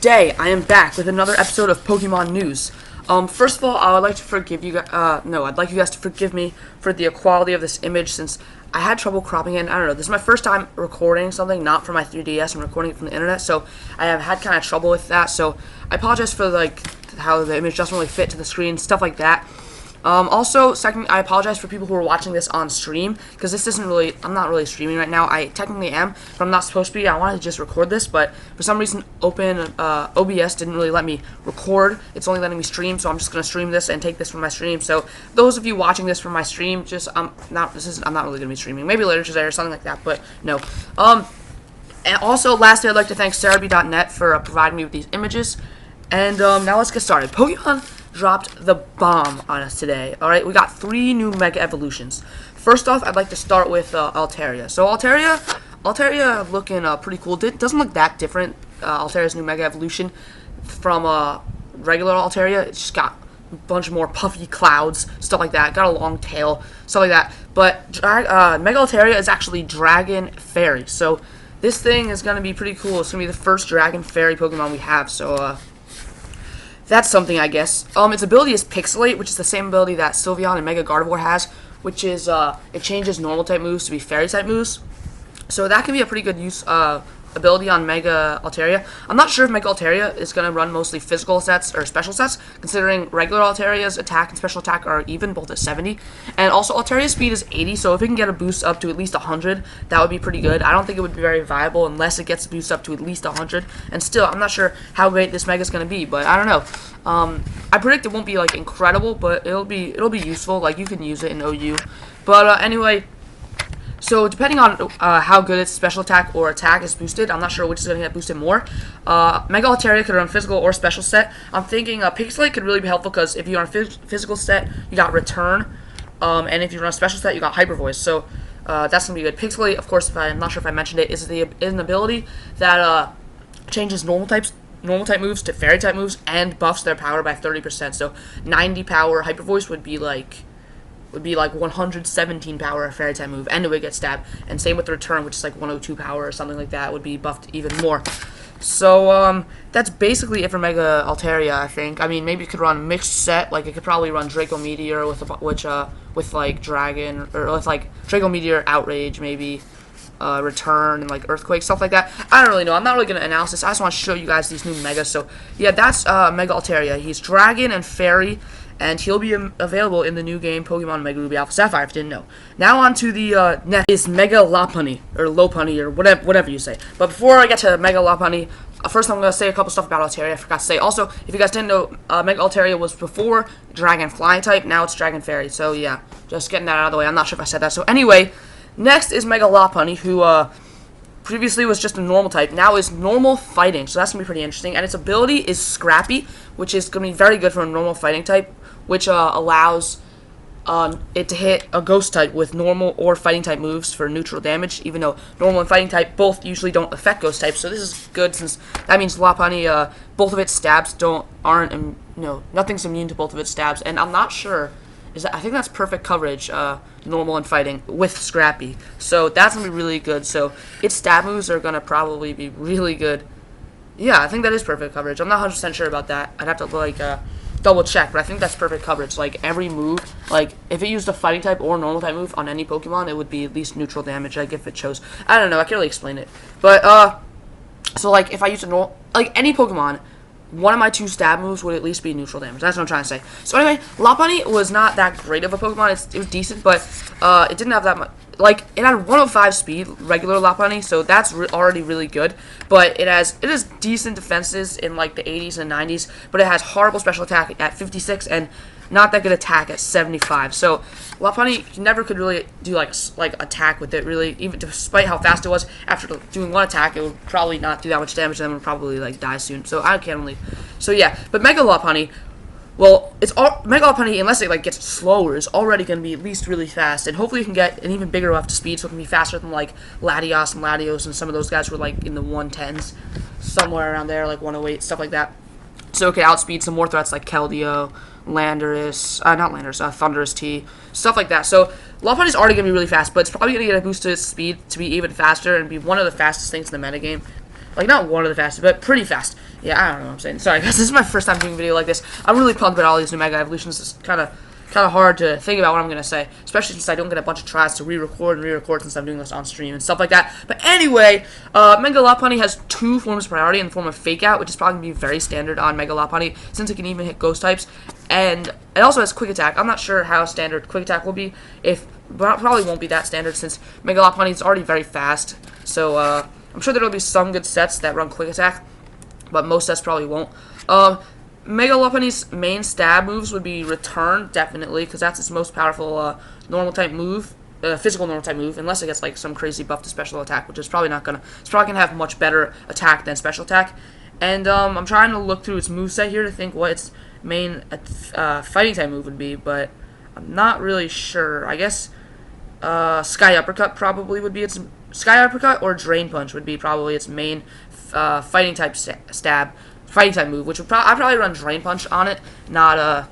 today I am back with another episode of Pokemon News. First of all, I would like to forgive you guys. I'd like you guys to forgive me for the quality of this image since I had trouble cropping it. I don't know. This is my first time recording something, not from my 3DS. I'm recording it from the internet, so I have had kind of trouble with that. So I apologize for how the image doesn't really fit to the screen, stuff like that. Also, second, I apologize for people who are watching this on stream, because this isn't really, I'm not really streaming right now. I technically am, but I'm not supposed to be. I wanted to just record this, but for some reason, OBS didn't really let me record. It's only letting me stream, so I'm just going to stream this and take this from my stream. So, those of you watching this from my stream, I'm not really going to be streaming. Maybe later today or something like that, but no. And also, lastly, I'd like to thank Sarabi.net for providing me with these images. And now let's get started. Pokemon dropped the bomb on us today. Alright, we got 3 new Mega Evolutions. First off, I'd like to start with Altaria. So Altaria looking pretty cool. Doesn't look that different, Altaria's new Mega Evolution, from regular Altaria. It's just got a bunch more puffy clouds, stuff like that. Got a long tail, stuff like that. But Mega Altaria is actually Dragon Fairy. So this thing is going to be pretty cool. It's going to be the first Dragon Fairy Pokemon we have. So, that's something, I guess. Its ability is Pixelate, which is the same ability that Sylveon and Mega Gardevoir has, which is, it changes normal-type moves to be Fairy-type moves. So that can be a pretty good ability on Mega Altaria. I'm not sure if Mega Altaria is going to run mostly physical sets or special sets, considering regular Altaria's attack and special attack are even, both at 70. And also, Altaria's speed is 80, so if it can get a boost up to at least 100, that would be pretty good. I don't think it would be very viable unless it gets a boost up to at least 100. And still, I'm not sure how great this Mega is going to be, but I don't know. I predict it won't be, like, incredible, but it'll be useful. Like, you can use it in OU. But, anyway, so depending on how good its special attack or attack is boosted, I'm not sure which is going to get boosted more. Mega Altaria could run physical or special set. I'm thinking Pixelate could really be helpful because if you run a physical set, you got Return, and if you run a special set, you got Hyper Voice. So that's going to be good. Pixelate, of course, I'm not sure if I mentioned it, is an ability that changes normal type moves to Fairy type moves and buffs their power by 30%. So 90 power Hyper Voice would be like 117 power Fairy type move, and it would get stabbed. And same with the Return, which is like 102 power or something like that, would be buffed even more. So that's basically it for Mega Altaria, I think. I mean, maybe it could run mixed set, like it could probably run Draco Meteor with like Dragon, or with like Draco Meteor Outrage, maybe Return and like Earthquake, stuff like that. I don't really know. I'm not really gonna announce this. I just want to show you guys these new Megas. So yeah, that's Mega Altaria. He's Dragon and Fairy, and he'll be available in the new game Pokemon Mega Ruby Alpha Sapphire, if you didn't know. Now on to the next is Mega Lopunny, or Lopunny, or whatever you say. But before I get to Mega Lopunny, first I'm going to say a couple stuff about Altaria. I forgot to say. Also, if you guys didn't know, Mega Altaria was before Dragon Flying type, now it's Dragon Fairy. So yeah, just getting that out of the way. I'm not sure if I said that. So anyway, next is Mega Lopunny, who previously was just a normal type, now is normal fighting, so that's going to be pretty interesting. And its ability is Scrappy, which is going to be very good for a normal fighting type, which allows it to hit a ghost type with normal or fighting type moves for neutral damage, even though normal and fighting type both usually don't affect ghost types. So this is good, since that means Lopunny, both of its stabs nothing's immune to both of its stabs. And I'm not sure, I think that's perfect coverage, normal and fighting with Scrappy. So that's gonna be really good. So its stab moves are gonna probably be really good. Yeah, I think that is perfect coverage. I'm not 100% sure about that. I'd have to double check, but I think that's perfect coverage. Like every move, like if it used a fighting type or normal type move on any Pokemon, it would be at least neutral damage. Like if it chose, I don't know, I can't really explain it. But so like if I used any Pokemon, one of my 2 stab moves would at least be neutral damage. That's what I'm trying to say. So anyway, Lopunny was not that great of a Pokemon. It was decent, but it didn't have that much. Like, it had 105 speed, regular Lopunny, so that's already really good. But it has decent defenses in like the 80s and 90s, but it has horrible special attack at 56 and not that good attack at 75. So Lopunny never could really do like attack with it, really, even despite how fast it was. After doing one attack, it would probably not do that much damage, and then would probably like die soon. So I can't really. So yeah, but Mega Lopunny, well, Mega Lopunny, unless it like gets slower, is already going to be at least really fast, and hopefully you can get an even bigger up to speed, so it can be faster than like Latios and Latios, and some of those guys were like in the 110s, somewhere around there, like 108, stuff like that. So it can outspeed some more threats like Keldeo, Thunderous T, stuff like that. So Lopunny's already going to be really fast, but it's probably going to get a boost to its speed to be even faster and be one of the fastest things in the metagame. Like, not one of the fastest, but pretty fast. Yeah, I don't know what I'm saying. Sorry, guys. This is my first time doing a video like this. I'm really pumped about all these new Mega Evolutions. It's kind of hard to think about what I'm going to say, especially since I don't get a bunch of tries to re-record since I'm doing this on stream and stuff like that. But anyway, Mega Lopunny has 2 forms of priority in the form of Fake Out, which is probably going to be very standard on Mega Lopunny, since it can even hit Ghost types. And it also has Quick Attack. I'm not sure how standard Quick Attack will be, but it probably won't be that standard since Mega Lopunny is already very fast. So, I'm sure there will be some good sets that run Quick Attack, but most sets probably won't. Mega Lopunny's main stab moves would be Return, definitely, because that's its most powerful normal type move, physical normal type move, unless it gets like some crazy buff to special attack, which is probably not gonna. It's probably gonna have much better attack than special attack. And I'm trying to look through its moveset here to think what its main fighting type move would be, but I'm not really sure. I guess Sky Uppercut probably would be its Sky Uppercut, or Drain Punch would be probably its main fighting type fighting type move, which would I'd probably run Drain Punch on it, not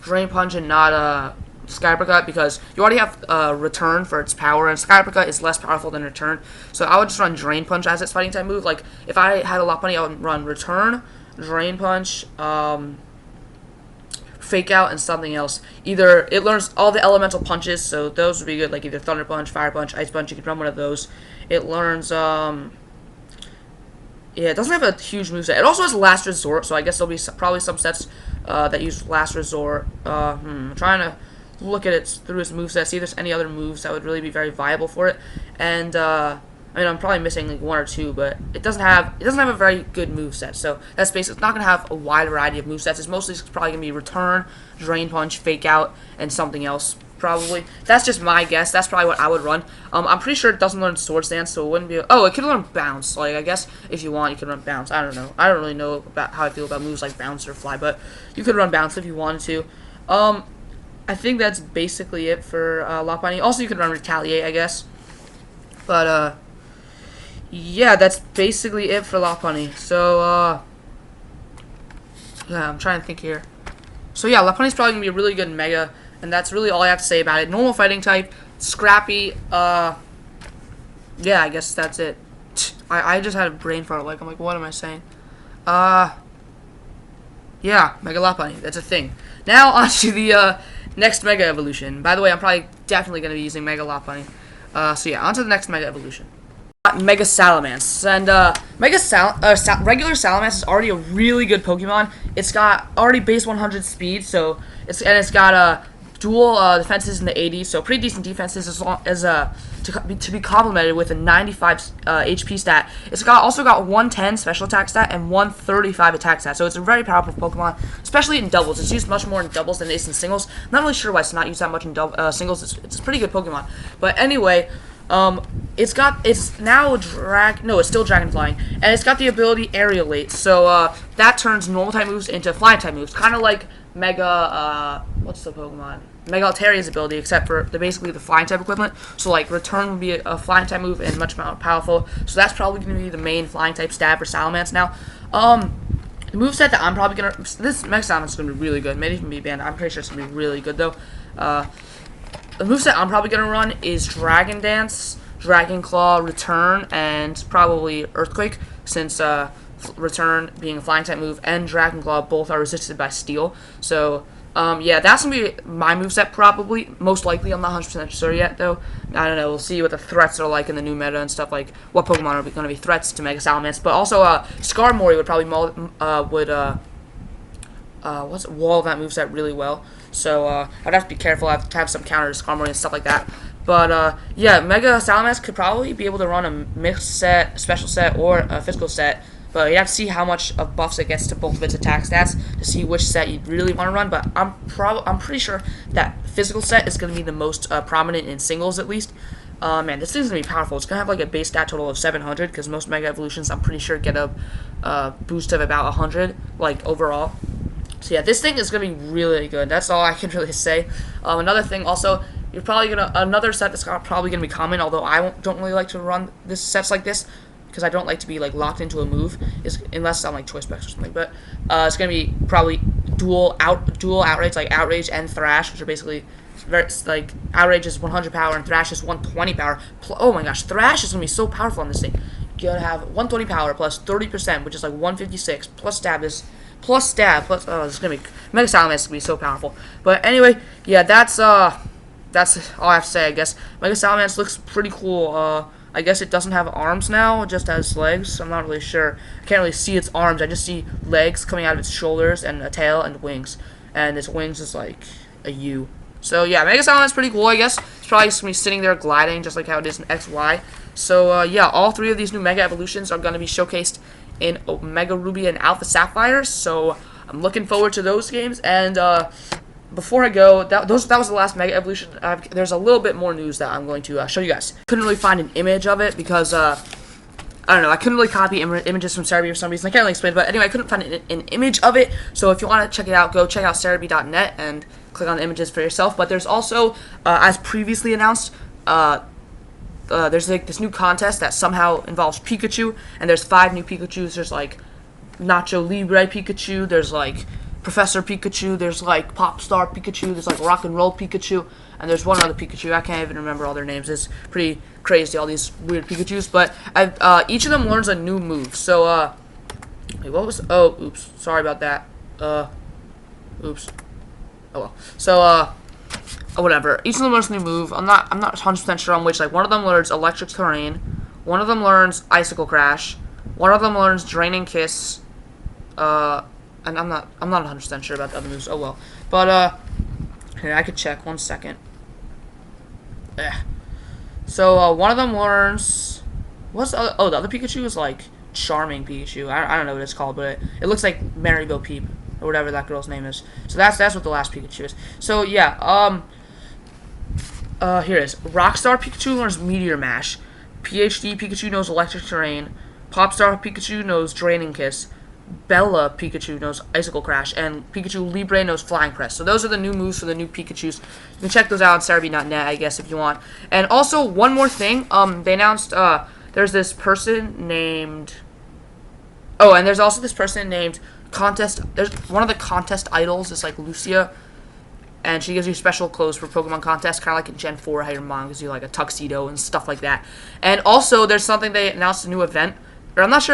Drain Punch and not Sky Uppercut, because you already have Return for its power, and Sky Uppercut is less powerful than Return. So I would just run Drain Punch as its fighting type move. Like if I had a Lopunny, I would run Return, Drain Punch, Fake Out, and something else. Either it learns all the elemental punches, so those would be good, like either Thunder Punch, Fire Punch, Ice Punch. You could run one of those. It learns yeah, it doesn't have a huge moveset. It also has Last Resort, so I guess there'll be probably some sets that use Last Resort. I'm trying to look at it through its moveset, see if there's any other moves that would really be very viable for it. And I mean, I'm probably missing like 1 or 2, but it doesn't have a very good moveset. So that's basically, it's not gonna have a wide variety of movesets. It's mostly probably gonna be Return, Drain Punch, Fake Out, and something else. Probably. That's just my guess. That's probably what I would run. I'm pretty sure it doesn't learn Swords Dance, so it wouldn't be. Oh, it could learn Bounce. Like, I guess if you want, you could run Bounce. I don't know. I don't really know about how I feel about moves like Bounce or Fly, but you could run Bounce if you wanted to. I think that's basically it for Lopunny. Also, you could run Retaliate, I guess. But yeah, that's basically it for Lopunny. So yeah, I'm trying to think here. So yeah, Lopunny's probably gonna be a really good Mega. And that's really all I have to say about it. Normal fighting type, scrappy, yeah, I guess that's it. I just had a brain fart, like, I'm like, what am I saying? Yeah, Mega Lopunny, that's a thing. Now, on to the, next Mega Evolution. By the way, I'm probably definitely going to be using Mega Lopunny. So yeah, on to the next Mega Evolution. Mega Salamence, and regular Salamence is already a really good Pokemon. It's got already base 100 speed, so it's got dual defenses in the 80s, so pretty decent defenses as long as to be complemented with a 95 HP stat. It's also got 110 special attack stat and 135 attack stat, so it's a very powerful Pokemon, especially in doubles. It's used much more in doubles than it is in singles. I'm not really sure why it's not used that much in singles. It's a pretty good Pokemon, but anyway. It's still Dragon Flying, and it's got the ability Aerialate, so, that turns normal type moves into flying type moves, kind of like Mega, what's the Pokemon? Mega Altaria's ability, except for basically the flying type equivalent, so, like, Return would be a flying type move and much more powerful, so that's probably going to be the main flying type stab for Salamence now. The moveset that I'm probably going to, this Mega Salamence is going to be really good, maybe even be banned, I'm pretty sure it's going to be really good, though. The moveset I'm probably going to run is Dragon Dance, Dragon Claw, Return, and probably Earthquake, since Return being a flying type move and Dragon Claw both are resisted by Steel. So, yeah, that's going to be my moveset probably, most likely. I'm not 100% sure yet, though. I don't know, we'll see what the threats are like in the new meta and stuff, like what Pokemon are going to be threats to Mega Salamence. But also, Skarmory would probably wall that moveset really well. So, I'd have to be careful. I have to have some counters, Skarmory and stuff like that. But, yeah, Mega Salamence could probably be able to run a mixed set, special set, or a physical set. But you have to see how much of buffs it gets to both of its attack stats to see which set you really want to run. But I'm pretty sure that physical set is going to be the most prominent in singles, at least. Man, this thing's going to be powerful. It's going to have, like, a base stat total of 700, because most Mega Evolutions, I'm pretty sure, get a boost of about 100, like, overall. So yeah, this thing is going to be really good. That's all I can really say. Another thing also, you're probably going to, another set that's probably going to be common, although I don't really like to run sets like this, because I don't like to be like locked into a move, unless I'm like Choice Specs or something. But it's going to be probably dual outrage, like Outrage and Thrash, which are basically like Outrage is 100 power and Thrash is 120 power. Oh my gosh, Thrash is going to be so powerful on this thing. gonna have 120 power plus 30%, which is like 156 plus stab is plus stab plus. Oh, this is gonna be Mega Salamence is gonna be so powerful. But anyway, yeah, that's all I have to say. I guess Mega Salamence looks pretty cool. I guess it doesn't have arms now; it just has legs. I'm not really sure. I can't really see its arms. I just see legs coming out of its shoulders and a tail and wings. And its wings is like a U. So yeah, Mega Salamence is pretty cool. I guess it's probably just gonna be sitting there gliding, just like how it is in XY. So yeah, all three of these new Mega Evolutions are gonna be showcased in Omega Ruby and Alpha Sapphire. So I'm looking forward to those games. And before I go, that was the last Mega Evolution. There's a little bit more news that I'm going to show you guys. Couldn't really find an image of it because I don't know. I couldn't really copy images from Cerebi for some reason. I can't really explain it, but anyway, I couldn't find an image of it. So if you want to check it out, go check out Cerebi.net and click on the images for yourself. But there's also, as previously announced, there's like this new contest that somehow involves Pikachu, and there's 5 new Pikachus. There's like Nacho Libre Pikachu. There's like Professor Pikachu, there's like Pop Star Pikachu, there's like Rock and Roll Pikachu, and there's one other Pikachu. I can't even remember all their names. It's pretty crazy, all these weird Pikachus. But each of them learns a new move. So wait, what was? Oh, oops, sorry about that. Oops. Oh well. So whatever. Each of them learns a new move. I'm not 100% sure on which. Like one of them learns Electric Terrain, one of them learns Icicle Crash, one of them learns Draining Kiss. And I'm not 100% sure about the other moves. Oh well. But here I could check 1 second. So one of them learns. What's the other? Oh, the other Pikachu is like Charming Pikachu. I don't know what it's called, but it looks like Maribel Peep or whatever that girl's name is. So that's what the last Pikachu is. So yeah. Here it is. Rockstar Pikachu learns Meteor Mash. PhD Pikachu knows Electric Terrain. Popstar Pikachu knows Draining Kiss. Bella Pikachu knows Icicle Crash, and Pikachu Libre knows Flying Press. So those are the new moves for the new Pikachus. You can check those out on Cerebi.net, I guess, if you want. And also, one more thing. They announced there's this person named... Oh, and there's also this person named Contest... There's one of the contest idols is like Lucia, and she gives you special clothes for Pokemon contests, kind of like in Gen 4, how your mom gives you like a tuxedo and stuff like that. And also, there's something they announced, a new event. Or I'm not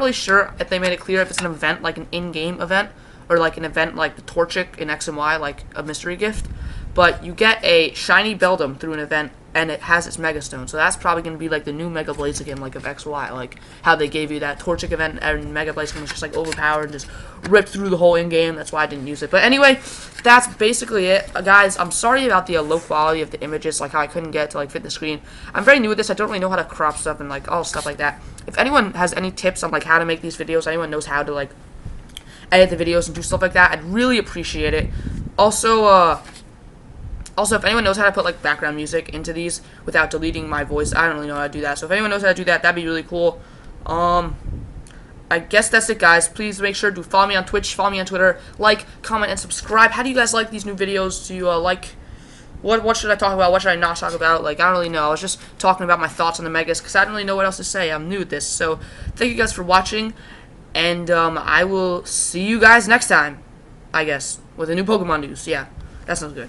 really sure if they made it clear if it's an event, like an in-game event, or like an event like the Torchic in X and Y, like a mystery gift. But you get a shiny Beldum through an event, and it has its Mega Stone. So that's probably going to be like the new Mega Blaziken, like of XY, like how they gave you that Torchic event, and Mega Blaziken was just like overpowered and just ripped through the whole in-game. That's why I didn't use it. But anyway, that's basically it. Guys, I'm sorry about the low quality of the images, like how I couldn't get to like fit the screen. I'm very new at this. I don't really know how to crop stuff and like all stuff like that. If anyone has any tips on like how to make these videos, anyone knows how to like edit the videos and do stuff like that, I'd really appreciate it. Also, if anyone knows how to put like background music into these without deleting my voice, I don't really know how to do that. So if anyone knows how to do that, that'd be really cool. I guess that's it, guys. Please make sure to follow me on Twitch, follow me on Twitter, like, comment, and subscribe. How do you guys like these new videos? Do you like... What should I talk about? What should I not talk about? Like, I don't really know. I was just talking about my thoughts on the Megas because I don't really know what else to say. I'm new at this. So, thank you guys for watching. And I will see you guys next time, I guess, with a new Pokemon news. Yeah, that sounds good.